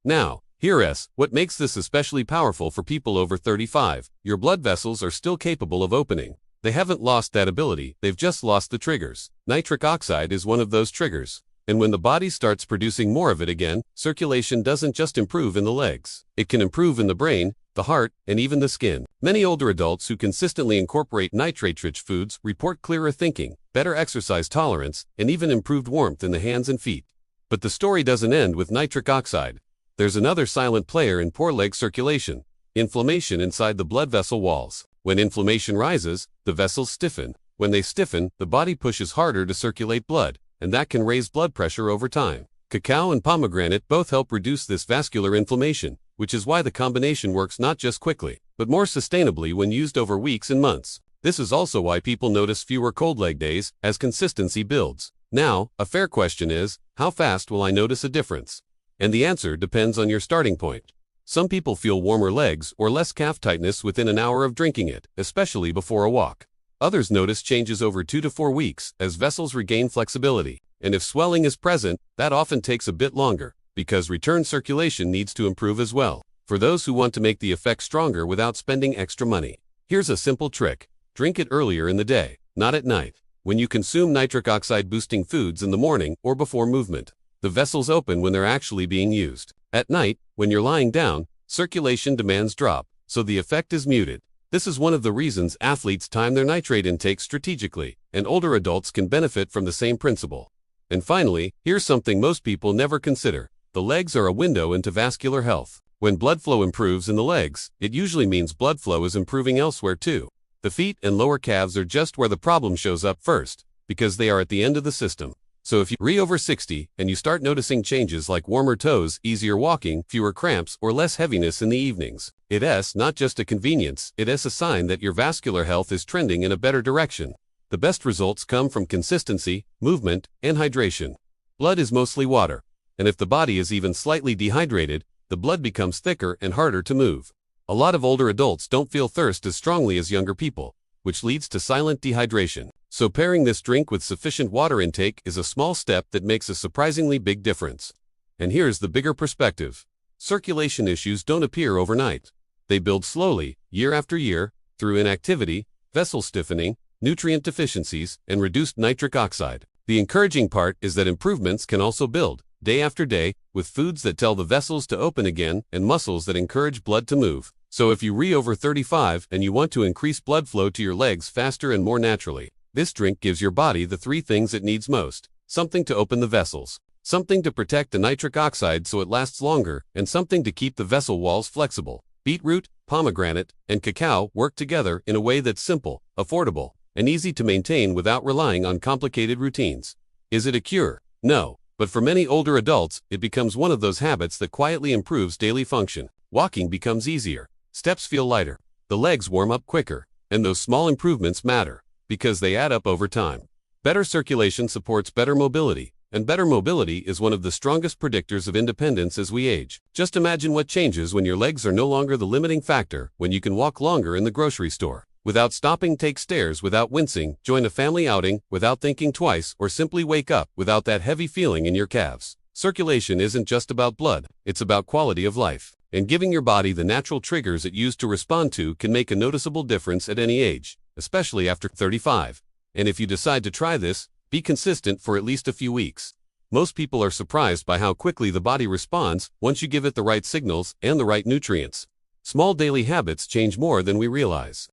Now, here's what makes this especially powerful for people over 35. Your blood vessels are still capable of opening. They haven't lost that ability, they've just lost the triggers. Nitric oxide is one of those triggers. And when the body starts producing more of it again, circulation doesn't just improve in the legs. It can improve in the brain, the heart, and even the skin. Many older adults who consistently incorporate nitrate-rich foods report clearer thinking, better exercise tolerance, and even improved warmth in the hands and feet. But the story doesn't end with nitric oxide. There's another silent player in poor leg circulation: inflammation inside the blood vessel walls. When inflammation rises, the vessels stiffen. When they stiffen, the body pushes harder to circulate blood, and that can raise blood pressure over time. Cacao and pomegranate both help reduce this vascular inflammation, which is why the combination works not just quickly, but more sustainably when used over weeks and months. This is also why people notice fewer cold leg days as consistency builds. Now, a fair question is, how fast will I notice a difference? And the answer depends on your starting point. Some people feel warmer legs or less calf tightness within an hour of drinking it, especially before a walk. Others notice changes over 2 to 4 weeks as vessels regain flexibility. And if swelling is present, that often takes a bit longer, because return circulation needs to improve as well. For those who want to make the effect stronger without spending extra money, here's a simple trick. Drink it earlier in the day, not at night. When you consume nitric oxide boosting foods in the morning or before movement, the vessels open when they're actually being used. At night, when you're lying down, circulation demands drop, so the effect is muted. This is one of the reasons athletes time their nitrate intake strategically, and older adults can benefit from the same principle. And finally, here's something most people never consider. The legs are a window into vascular health. When blood flow improves in the legs, it usually means blood flow is improving elsewhere too. The feet and lower calves are just where the problem shows up first, because they are at the end of the system. So if you're over 60 and you start noticing changes like warmer toes, easier walking, fewer cramps, or less heaviness in the evenings, it's not just a convenience, it's a sign that your vascular health is trending in a better direction. The best results come from consistency, movement, and hydration. Blood is mostly water, and if the body is even slightly dehydrated, the blood becomes thicker and harder to move. A lot of older adults don't feel thirst as strongly as younger people, which leads to silent dehydration. So pairing this drink with sufficient water intake is a small step that makes a surprisingly big difference. And here's the bigger perspective. Circulation issues don't appear overnight. They build slowly, year after year, through inactivity, vessel stiffening, nutrient deficiencies, and reduced nitric oxide. The encouraging part is that improvements can also build, day after day, with foods that tell the vessels to open again and muscles that encourage blood to move. So if you're over 35 and you want to increase blood flow to your legs faster and more naturally, this drink gives your body the 3 things it needs most: something to open the vessels, something to protect the nitric oxide so it lasts longer, and something to keep the vessel walls flexible. Beetroot, pomegranate, and cacao work together in a way that's simple, affordable, and easy to maintain without relying on complicated routines. Is it a cure? No, but for many older adults, it becomes one of those habits that quietly improves daily function. Walking becomes easier, steps feel lighter, the legs warm up quicker, and those small improvements matter, because they add up over time. Better circulation supports better mobility, and better mobility is one of the strongest predictors of independence as we age. Just imagine what changes when your legs are no longer the limiting factor, when you can walk longer in the grocery store without stopping, take stairs without wincing, join a family outing without thinking twice, or simply wake up without that heavy feeling in your calves. Circulation isn't just about blood, it's about quality of life. And giving your body the natural triggers it used to respond to can make a noticeable difference at any age, especially after 35. And if you decide to try this, be consistent for at least a few weeks. Most people are surprised by how quickly the body responds once you give it the right signals and the right nutrients. Small daily habits change more than we realize.